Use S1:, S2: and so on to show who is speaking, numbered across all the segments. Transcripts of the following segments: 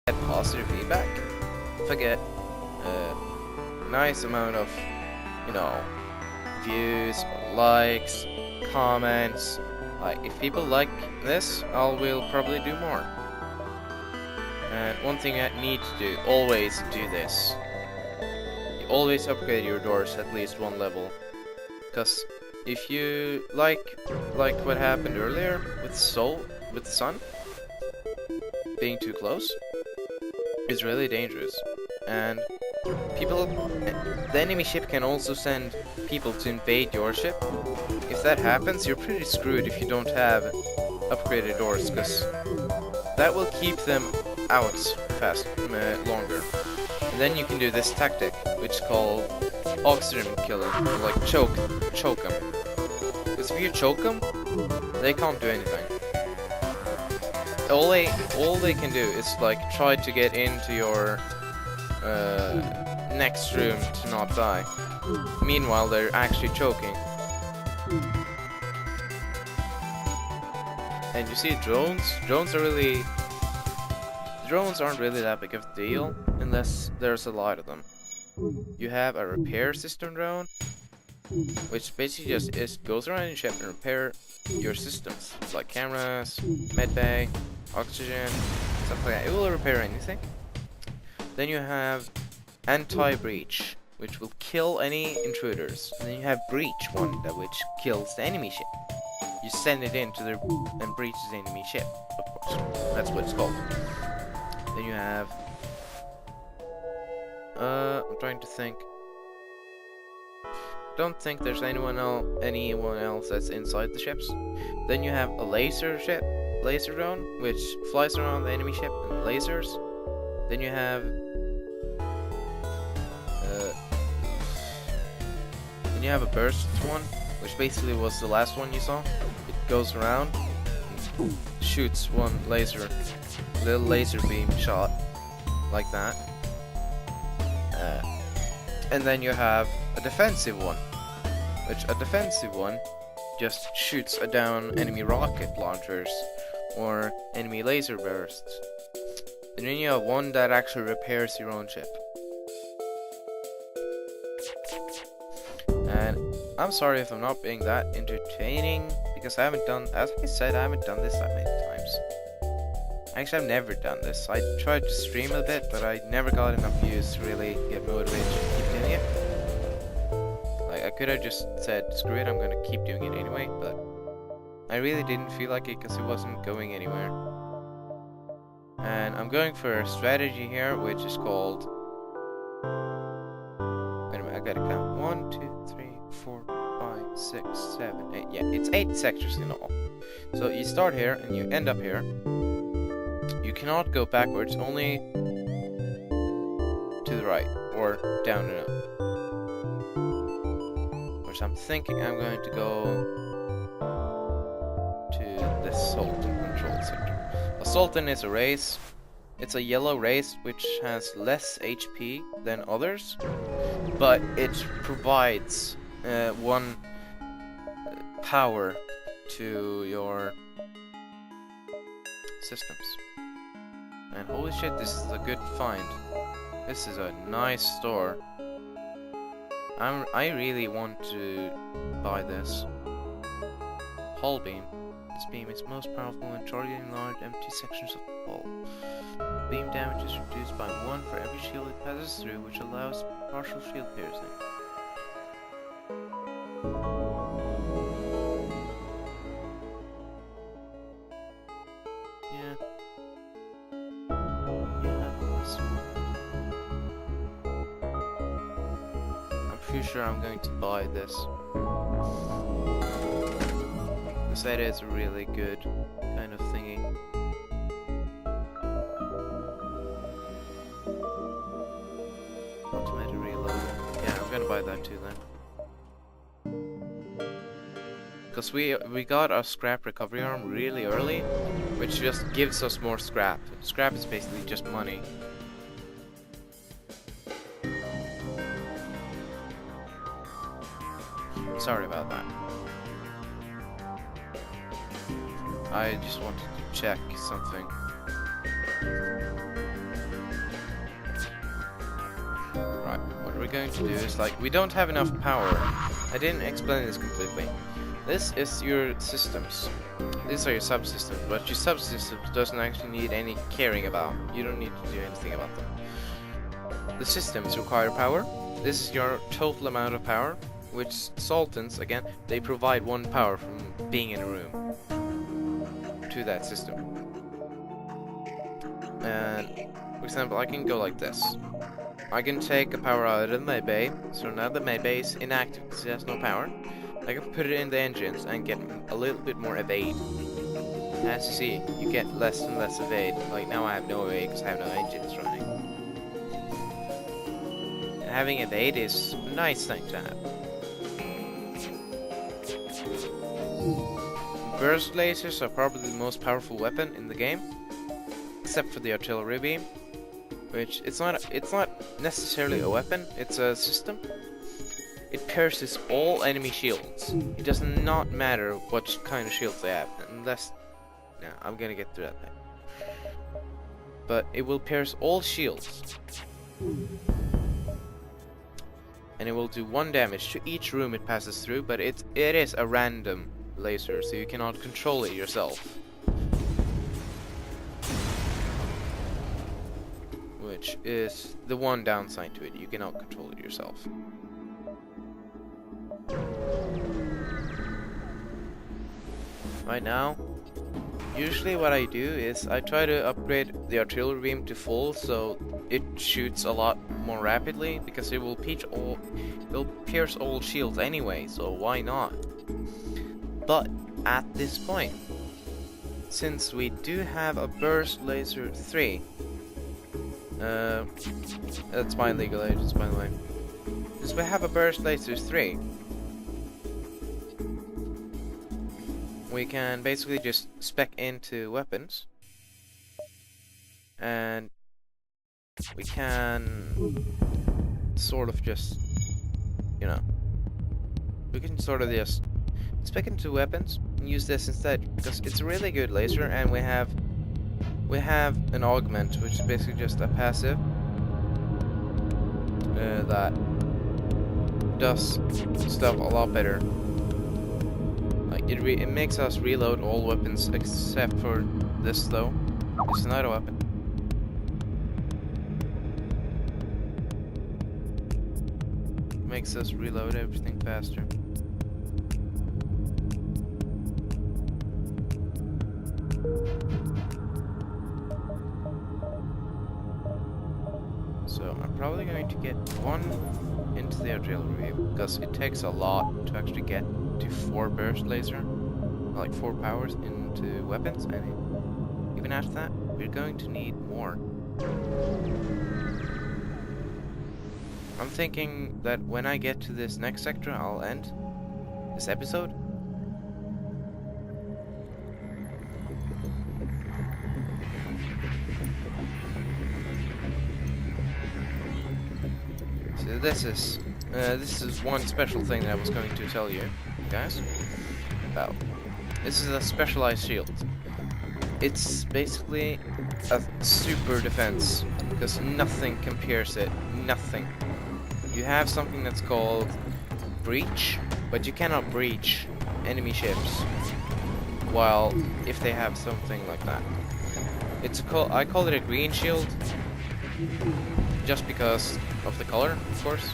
S1: get positive feedback, if I get a nice amount of, you know, views, likes, comments, like if people like this, I will probably do more. And one thing I need to do, always do this. You always upgrade your doors at least one level, because if you like what happened earlier with Sun being too close, it's really dangerous. And the enemy ship can also send people to invade your ship. If that happens, you're pretty screwed if you don't have upgraded doors, because that will keep them out longer. And then you can do this tactic, which is called oxygen killing, or like choke them. Because if you choke them, they can't do anything. All they can do is like try to get into your next room to not die. Meanwhile, they're actually choking. And you see drones? Drones aren't really that big of a deal unless there's a lot of them. You have a repair system drone, which basically just goes around your ship and repair your systems, like cameras, medbay, oxygen, stuff like that. It will repair anything. Then you have anti-breach, which will kill any intruders. And then you have breach one, which kills the enemy ship. You send it into their and breaches the enemy ship, of course. That's what it's called. Then you have I'm trying to think. Don't think there's anyone else that's inside the ships. Then you have a laser drone, which flies around the enemy ship and lasers. Then you have a burst one, which basically was the last one you saw. It goes around and shoots one little laser beam shot like that. And then you have a defensive one, just shoots down enemy rocket launchers or enemy laser bursts. And then you have one that actually repairs your own ship. And I'm sorry if I'm not being that entertaining, because as I said, I haven't done this that many times. Actually, I've never done this. I tried to stream a bit, but I never got enough views to really get motivated to keep doing it. Like, I could have just said, screw it, I'm gonna keep doing it anyway, but I really didn't feel like it because it wasn't going anywhere. And I'm going for a strategy here, which is called... Wait a minute, I gotta count. 1, 2, 3, 4, 5, 6, 7, 8. Yeah, it's 8 sectors in all. So you start here, and you end up here. You cannot go backwards, only to the right, or down and up. Which I'm thinking I'm going to go to the Sultan control sector. A Sultan is a race. It's a yellow race which has less HP than others, but it provides one power to your systems. And holy shit, this is a good find. This is a nice store. I really want to buy this. Hull beam. This beam is most powerful when targeting large empty sections of the hull. Beam damage is reduced by 1 for every shield it passes through, which allows partial shield piercing. Yeah. I'm pretty sure I'm going to buy this. Because that is a really good kind of thingy. Automated reload. Yeah, I'm gonna buy that too then. Because we got our scrap recovery arm really early, which just gives us more scrap. Scrap is basically just money. Sorry about that. I just wanted to check something. we're going to do is, like, we don't have enough power. I didn't explain this completely. This is your systems. These are your subsystems, but your subsystems doesn't actually need any caring about. You don't need to do anything about them. The systems require power. This is your total amount of power, which Sultans, again, they provide 1 power from being in a room to that system. And, for example, I can go like this. I can take a power out of my bay, so now the my bay is inactive because it has no power. I can put it in the engines and get a little bit more evade. As you see, you get less and less evade. Like now I have no evade because I have no engines running. And having evade is a nice thing to have. Burst lasers are probably the most powerful weapon in the game, except for the artillery beam, which it's not necessarily a weapon, it's a system. It pierces all enemy shields. It does not matter what kind of shields they have, unless... No, I'm gonna get through that thing. But it will pierce all shields. And it will do 1 damage to each room it passes through, but it is a random laser, so you cannot control it yourself. Which is the one downside to it, you cannot control it yourself. Right now, usually what I do is I try to upgrade the artillery beam to full so it shoots a lot more rapidly, because it will pierce all shields anyway, so why not? But at this point, since we do have a burst laser 3, that's my legal agents, by the way. Since we have a burst laser 3, we can basically just spec into weapons, and we can sort of just, you know, we can sort of just spec into weapons and use this instead, because it's a really good laser, and we have an augment, which is basically just a passive that does stuff a lot better. Like it makes us reload all weapons except for this though. It's not a weapon. Makes us reload everything faster. So I'm probably going to get 1 into the artillery because it takes a lot to actually get to 4 burst laser, like 4 powers into weapons, and even after that we're going to need more. I'm thinking that when I get to this next sector I'll end this episode. So this is one special thing that I was going to tell you guys about. This is a specialized shield. It's basically a super defense because nothing can pierce it. Nothing. You have something that's called breach, but you cannot breach enemy ships. While if they have something like that, I call it a green shield, just because of the color, of course.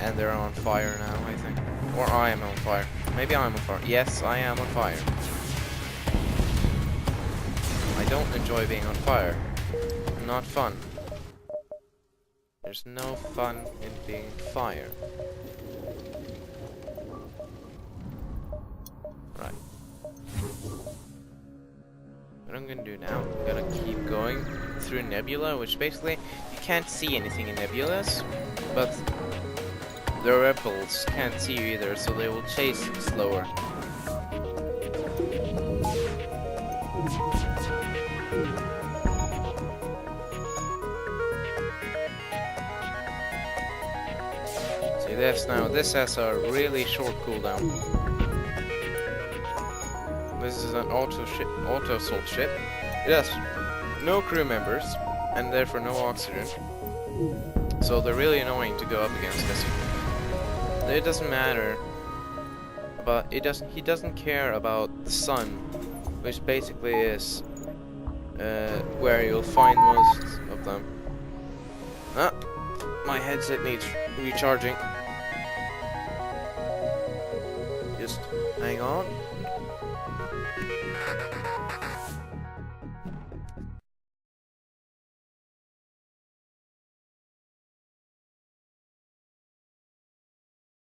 S1: And they're on fire now, I think. Or I am on fire. Maybe I'm on fire. Yes, I am on fire. I don't enjoy being on fire. Not fun. There's no fun in being fire. Right. What I'm gonna do now, I'm gonna keep going through Nebula, which basically, you can't see anything in Nebulas, but the rebels can't see you either, so they will chase you slower. See this now, this has a really short cooldown. This is an auto assault ship. It has no crew members, and therefore no oxygen. so they're really annoying to go up against this. It doesn't matter, but he doesn't care about the sun, which basically is where you'll find most of them. Ah, my headset needs recharging. Just hang on.